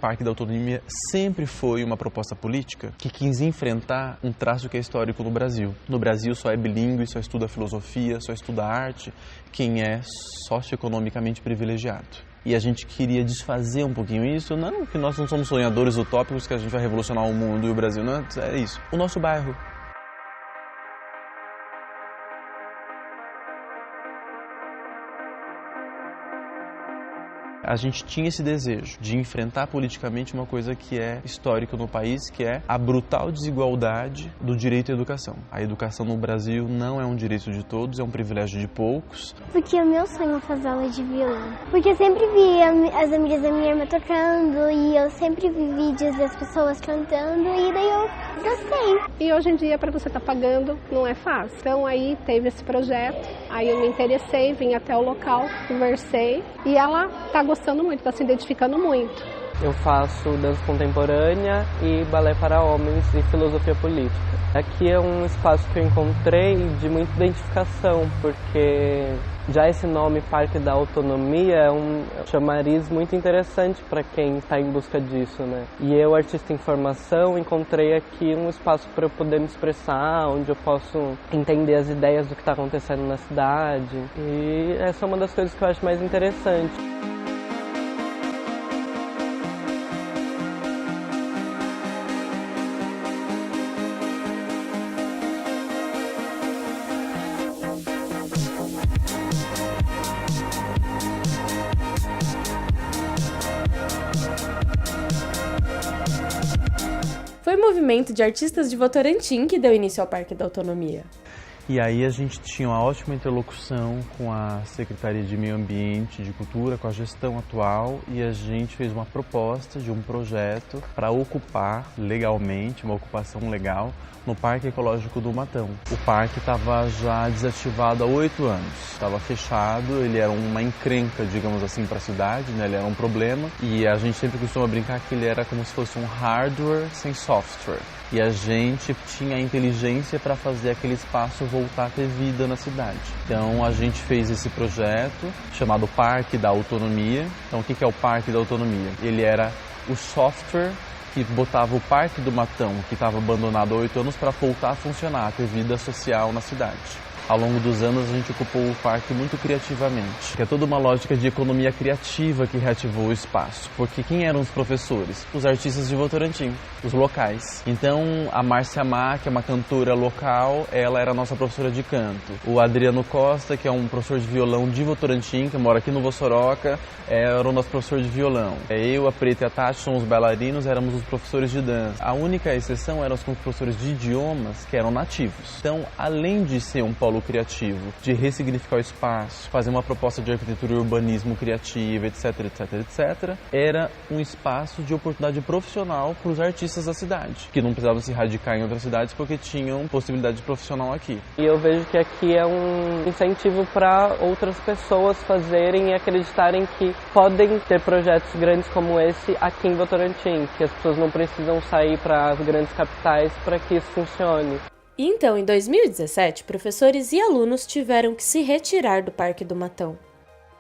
O Parque da Autonomia sempre foi uma proposta política que quis enfrentar um traço que é histórico no Brasil. No Brasil só é bilíngue, só estuda filosofia, só estuda arte quem é socioeconomicamente privilegiado. E a gente queria desfazer um pouquinho isso, não que nós não somos sonhadores utópicos, que a gente vai revolucionar o mundo e o Brasil, não é isso. O nosso bairro. A gente tinha esse desejo de enfrentar politicamente uma coisa que é histórica no país, que é a brutal desigualdade do direito à educação. A educação no Brasil não é um direito de todos, é um privilégio de poucos. Porque é o meu sonho fazer aula de violão. Porque eu sempre vi as amigas da minha irmã tocando e eu sempre vi vídeos das pessoas cantando e daí eu gostei. E hoje em dia, para você estar pagando, não é fácil. Então aí teve esse projeto, aí eu me interessei, vim até o local, conversei e ela está gostando muito, está se identificando muito. Eu faço dança contemporânea e balé para homens e filosofia política. Aqui é um espaço que eu encontrei de muita identificação, porque já esse nome Parque da Autonomia é um chamariz muito interessante para quem está em busca disso, né? E eu, artista em formação, encontrei aqui um espaço para eu poder me expressar, onde eu posso entender as ideias do que está acontecendo na cidade. E essa é uma das coisas que eu acho mais interessante. Foi o movimento de artistas de Votorantim que deu início ao Parque da Autonomia. E aí a gente tinha uma ótima interlocução com a Secretaria de Meio Ambiente, de Cultura, com a gestão atual, e a gente fez uma proposta de um projeto para ocupar legalmente, uma ocupação legal, no Parque Ecológico do Matão. O parque estava já desativado há 8 anos, estava fechado, ele era uma encrenca, digamos assim, para a cidade, né? Ele era um problema, e a gente sempre costuma brincar que ele era como se fosse um hardware sem software. E a gente tinha a inteligência para fazer aquele espaço voltar a ter vida na cidade. Então a gente fez esse projeto chamado Parque da Autonomia. Então o que é o Parque da Autonomia? Ele era o software que botava o Parque do Matão, que estava abandonado há 8 anos, para voltar a funcionar, a ter vida social na cidade. Ao longo dos anos a gente ocupou o parque muito criativamente, que é toda uma lógica de economia criativa que reativou o espaço. Porque quem eram os professores? Os artistas de Votorantim, os locais. Então a Márcia Má, que é uma cantora local, ela era a nossa professora de canto. O Adriano Costa, que é um professor de violão de Votorantim, que mora aqui no Vossoroca, era o nosso professor de violão. Eu, a Preta e a Tati somos bailarinos, éramos os professores de dança. A única exceção eram os professores de idiomas, que eram nativos. Então, além de ser um polo criativo, de ressignificar o espaço, fazer uma proposta de arquitetura e urbanismo criativa, etc, etc, etc, era um espaço de oportunidade profissional para os artistas da cidade, que não precisavam se radicar em outras cidades porque tinham possibilidade profissional aqui. E eu vejo que aqui é um incentivo para outras pessoas fazerem e acreditarem que podem ter projetos grandes como esse aqui em Votorantim, que as pessoas não precisam sair para as grandes capitais para que isso funcione. E então, em 2017, professores e alunos tiveram que se retirar do Parque do Matão.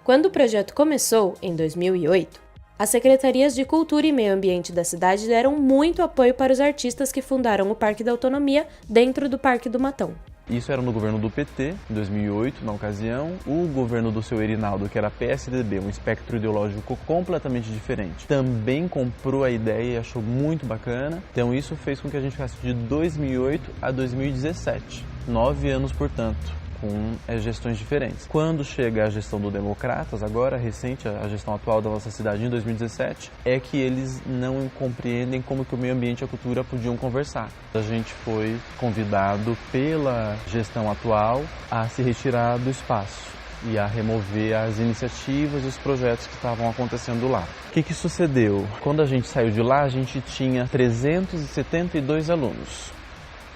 Quando o projeto começou, em 2008, as secretarias de Cultura e Meio Ambiente da cidade deram muito apoio para os artistas que fundaram o Parque da Autonomia dentro do Parque do Matão. Isso era no governo do PT, em 2008, na ocasião. O governo do seu Erinaldo, que era PSDB, um espectro ideológico completamente diferente, também comprou a ideia e achou muito bacana. Então isso fez com que a gente ficasse de 2008 a 2017, 9 anos, portanto, com gestões diferentes. Quando chega a gestão do Democratas, agora, recente, a gestão atual da nossa cidade, em 2017, é que eles não compreendem como que o meio ambiente e a cultura podiam conversar. A gente foi convidado pela gestão atual a se retirar do espaço e a remover as iniciativas e os projetos que estavam acontecendo lá. O que sucedeu? Quando a gente saiu de lá, a gente tinha 372 alunos.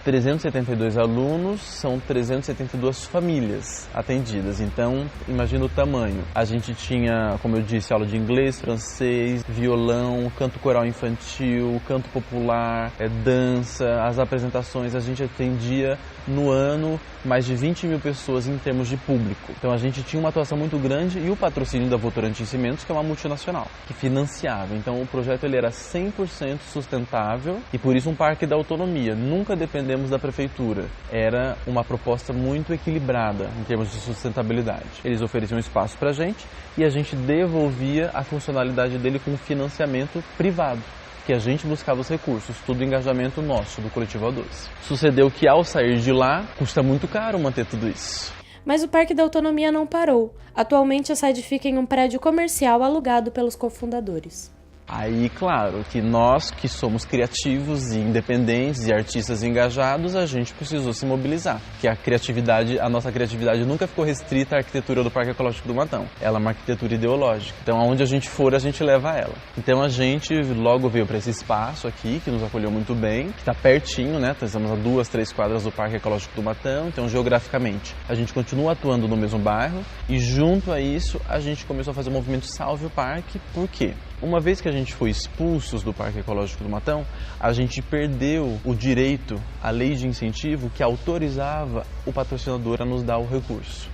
372 alunos, são 372 famílias atendidas. Então, imagina o tamanho. A gente tinha, como eu disse, aula de inglês, francês, violão, canto coral infantil, canto popular, dança, as apresentações. A gente atendia no ano mais de 20 mil pessoas em termos de público. Então a gente tinha uma atuação muito grande e o patrocínio da Votorantim Cimentos, que é uma multinacional, que financiava. Então o projeto ele era 100% sustentável e por isso um parque da autonomia. Nunca dependemos da prefeitura. Era uma proposta muito equilibrada em termos de sustentabilidade. Eles ofereciam espaço para a gente e a gente devolvia a funcionalidade dele com financiamento privado, que a gente buscava os recursos, tudo engajamento nosso, do Coletivo A12. Sucedeu que ao sair de lá, custa muito caro manter tudo isso. Mas o Parque da Autonomia não parou. Atualmente a sede fica em um prédio comercial alugado pelos cofundadores. Aí, claro, que nós que somos criativos e independentes e artistas engajados, a gente precisou se mobilizar. Que a nossa criatividade nunca ficou restrita à arquitetura do Parque Ecológico do Matão. Ela é uma arquitetura ideológica. Então, aonde a gente for, a gente leva ela. Então, a gente logo veio para esse espaço aqui, que nos acolheu muito bem, que está pertinho, né? Estamos a 2, 3 quadras do Parque Ecológico do Matão. Então, geograficamente, a gente continua atuando no mesmo bairro e, junto a isso, a gente começou a fazer o movimento Salve o Parque. Por quê? Uma vez que a gente foi expulsos do Parque Ecológico do Matão, a gente perdeu o direito, a lei de incentivo que autorizava o patrocinador a nos dar o recurso.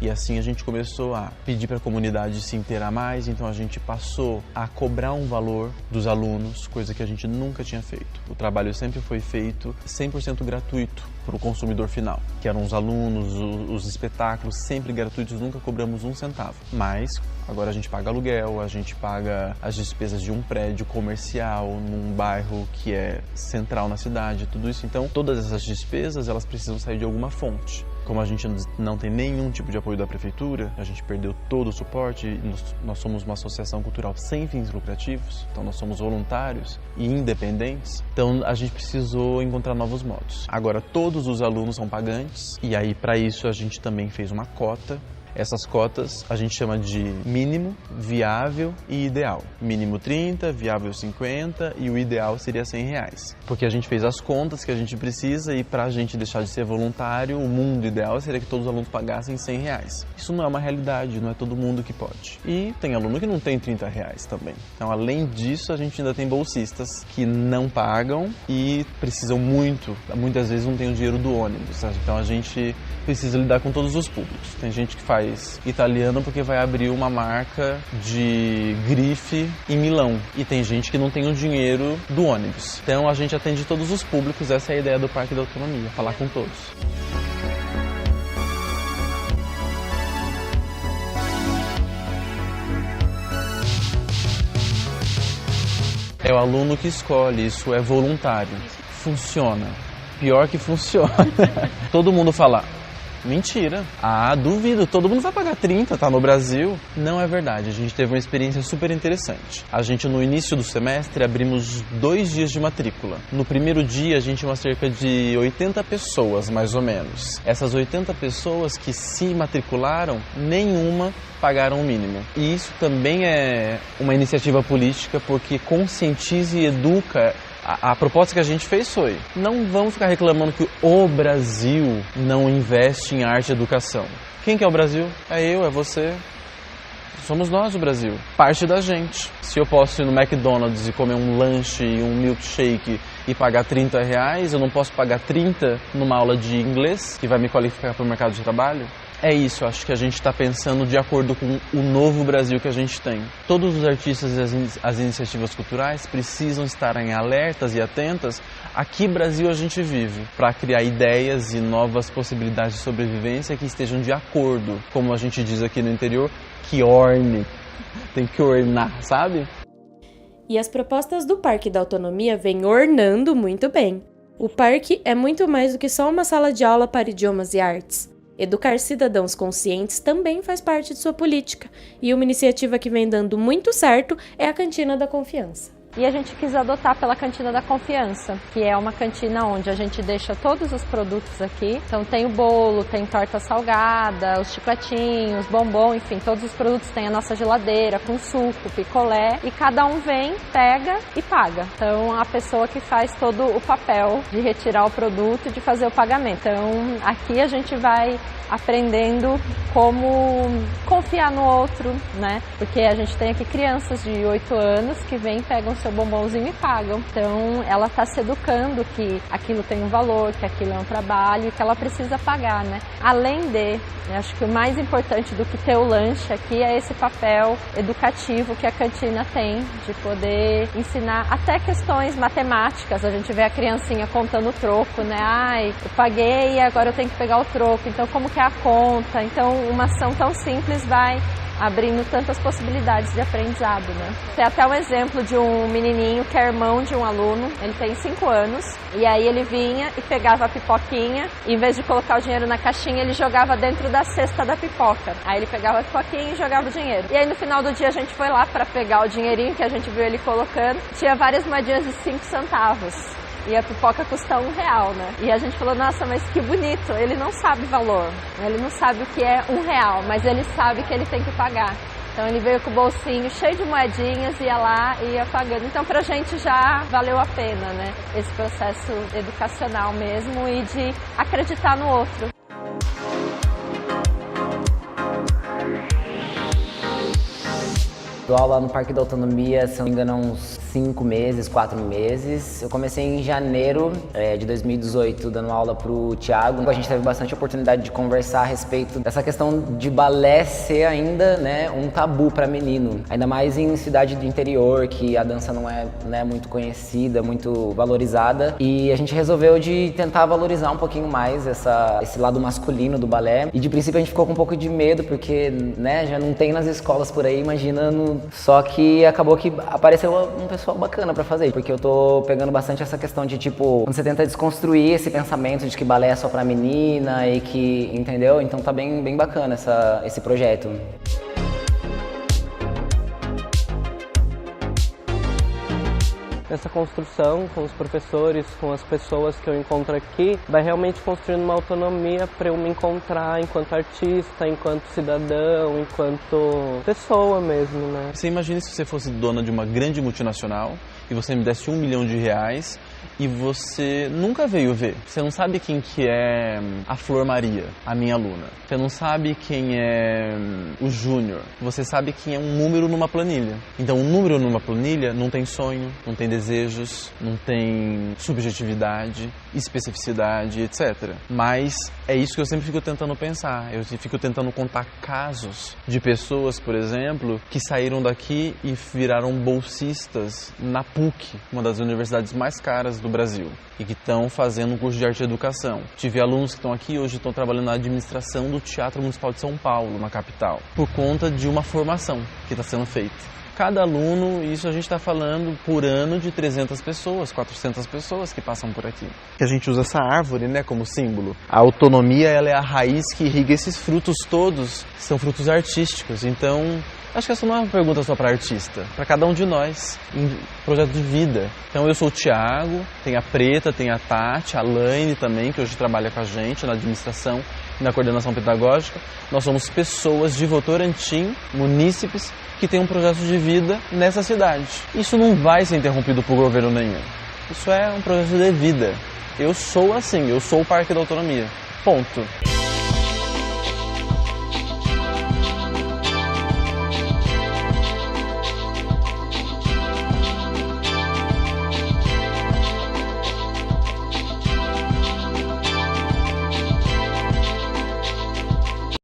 E assim a gente começou a pedir para a comunidade se inteirar mais, então a gente passou a cobrar um valor dos alunos, coisa que a gente nunca tinha feito. O trabalho sempre foi feito 100% gratuito para o consumidor final, que eram os alunos, os espetáculos, sempre gratuitos, nunca cobramos um centavo. Mas agora a gente paga aluguel, a gente paga as despesas de um prédio comercial num bairro que é central na cidade, tudo isso. Então, todas essas despesas, elas precisam sair de alguma fonte. Como a gente não tem nenhum tipo de apoio da prefeitura, a gente perdeu todo o suporte, nós somos uma associação cultural sem fins lucrativos, então nós somos voluntários e independentes, então a gente precisou encontrar novos modos. Agora todos os alunos são pagantes e aí para isso a gente também fez uma cota. Essas cotas a gente chama de mínimo, viável e ideal. Mínimo 30, viável 50 e o ideal seria R$100. Porque a gente fez as contas que a gente precisa e para a gente deixar de ser voluntário, o mundo ideal seria que todos os alunos pagassem R$100. Isso não é uma realidade, não é todo mundo que pode. E tem aluno que não tem R$30 também. Então, além disso, a gente ainda tem bolsistas que não pagam e precisam muitas vezes não tem o dinheiro do ônibus. Então, a gente precisa lidar com todos os públicos. Tem gente que faz italiano porque vai abrir uma marca de grife em Milão e tem gente que não tem o dinheiro do ônibus. Então a gente atende todos os públicos, essa é a ideia do Parque da Autonomia, falar com todos. É o aluno que escolhe, isso é voluntário. Funciona. Pior que funciona. Todo mundo fala: mentira. Ah, duvido. Todo mundo vai pagar 30, tá no Brasil. Não é verdade. A gente teve uma experiência super interessante. A gente, no início do semestre, abrimos 2 dias de matrícula. No primeiro dia, a gente tinha cerca de 80 pessoas, mais ou menos. Essas 80 pessoas que se matricularam, nenhuma pagaram o mínimo. E isso também é uma iniciativa política porque conscientiza e educa. A proposta que a gente fez foi: não vamos ficar reclamando que o Brasil não investe em arte e educação. Quem que é o Brasil? É eu, é você. Somos nós o Brasil. Parte da gente. Se eu posso ir no McDonald's e comer um lanche e um milkshake e pagar R$30, eu não posso pagar 30 numa aula de inglês que vai me qualificar para o mercado de trabalho? É isso, acho que a gente está pensando de acordo com o novo Brasil que a gente tem. Todos os artistas e as iniciativas culturais precisam estar em alertas e atentas a que Brasil a gente vive, para criar ideias e novas possibilidades de sobrevivência que estejam de acordo, como a gente diz aqui no interior, que orne, tem que ornar, sabe? E as propostas do Parque da Autonomia vêm ornando muito bem. O parque é muito mais do que só uma sala de aula para idiomas e artes. Educar cidadãos conscientes também faz parte de sua política, e uma iniciativa que vem dando muito certo é a Cantina da Confiança. E a gente quis adotar pela Cantina da Confiança, que é uma cantina onde a gente deixa todos os produtos aqui. Então tem o bolo, tem torta salgada, os chicletinhos, bombom, enfim, todos os produtos. Tem a nossa geladeira com suco, picolé, e cada um vem, pega e paga. Então a pessoa que faz todo o papel de retirar o produto e de fazer o pagamento. Então aqui a gente vai aprendendo como confiar no outro, né? Porque a gente tem aqui crianças de 8 anos que vêm, pegam seu bombonzinho e pagam. Então ela está se educando que aquilo tem um valor, que aquilo é um trabalho e que ela precisa pagar, né? Além de, eu acho que o mais importante do que ter o lanche aqui é esse papel educativo que a cantina tem, de poder ensinar até questões matemáticas. A gente vê a criancinha contando o troco, né? Ai, eu paguei e agora eu tenho que pegar o troco, então como que é a conta? Então uma ação tão simples vai abrindo tantas possibilidades de aprendizado, né? Tem até um exemplo de um menininho que é irmão de um aluno, ele tem 5 anos, e aí ele vinha e pegava a pipoquinha, e em vez de colocar o dinheiro na caixinha, ele jogava dentro da cesta da pipoca. Aí ele pegava a pipoquinha e jogava o dinheiro. E aí no final do dia a gente foi lá para pegar o dinheirinho que a gente viu ele colocando, tinha várias moedinhas de 5 centavos. E a pipoca custa R$1, né? E a gente falou, nossa, mas que bonito, ele não sabe valor, ele não sabe o que é R$1, mas ele sabe que ele tem que pagar. Então ele veio com o bolsinho cheio de moedinhas, ia lá e ia pagando. Então pra gente já valeu a pena, né? Esse processo educacional mesmo e de acreditar no outro. Dou aula no Parque da Autonomia, se não me engano, há uns 5 meses, 4 meses. Eu comecei em janeiro de 2018, dando aula pro Thiago. A gente teve bastante oportunidade de conversar a respeito dessa questão de balé ser ainda, né, um tabu para menino. Ainda mais em cidade do interior, que a dança não é, né, muito conhecida, muito valorizada. E a gente resolveu de tentar valorizar um pouquinho mais esse lado masculino do balé. E de princípio a gente ficou com um pouco de medo, porque, né, já não tem nas escolas por aí, imagina no... Só que acabou que apareceu um pessoal bacana pra fazer, porque eu tô pegando bastante essa questão de, tipo, quando você tenta desconstruir esse pensamento de que balé é só pra menina e que, entendeu? Então tá bem bacana esse projeto. Essa construção com os professores, com as pessoas que eu encontro aqui, vai realmente construindo uma autonomia para eu me encontrar enquanto artista, enquanto cidadão, enquanto pessoa mesmo, né? Você imagina se você fosse dona de uma grande multinacional e você me desse R$1 milhão e você nunca veio ver. Você não sabe quem que é a Flor Maria, a minha aluna. Você não sabe quem é o Júnior. Você sabe quem é um número numa planilha. Então, um número numa planilha não tem sonho, não tem desejos, não tem subjetividade, especificidade, etc. Mas é isso que eu sempre fico tentando pensar. Eu fico tentando contar casos de pessoas, por exemplo, que saíram daqui e viraram bolsistas na PUC, uma das universidades mais caras do Brasil, e que estão fazendo um curso de arte e educação. Tive alunos que estão aqui hoje, estão trabalhando na administração do Teatro Municipal de São Paulo, na capital, por conta de uma formação que está sendo feita. Cada aluno, isso a gente está falando por ano de 300 pessoas, 400 pessoas que passam por aqui. A gente usa essa árvore, né, como símbolo. A autonomia, ela é a raiz que irriga esses frutos todos, são frutos artísticos. Então, acho que essa não é uma pergunta só para artista, para cada um de nós, em projeto de vida. Então eu sou o Thiago, tem a Preta, tem a Tati, a Laine também, que hoje trabalha com a gente na administração e na coordenação pedagógica. Nós somos pessoas de Votorantim, munícipes, que têm um projeto de vida nessa cidade. Isso não vai ser interrompido por governo nenhum. Isso é um projeto de vida. Eu sou assim, eu sou o Parque da Autonomia. Ponto.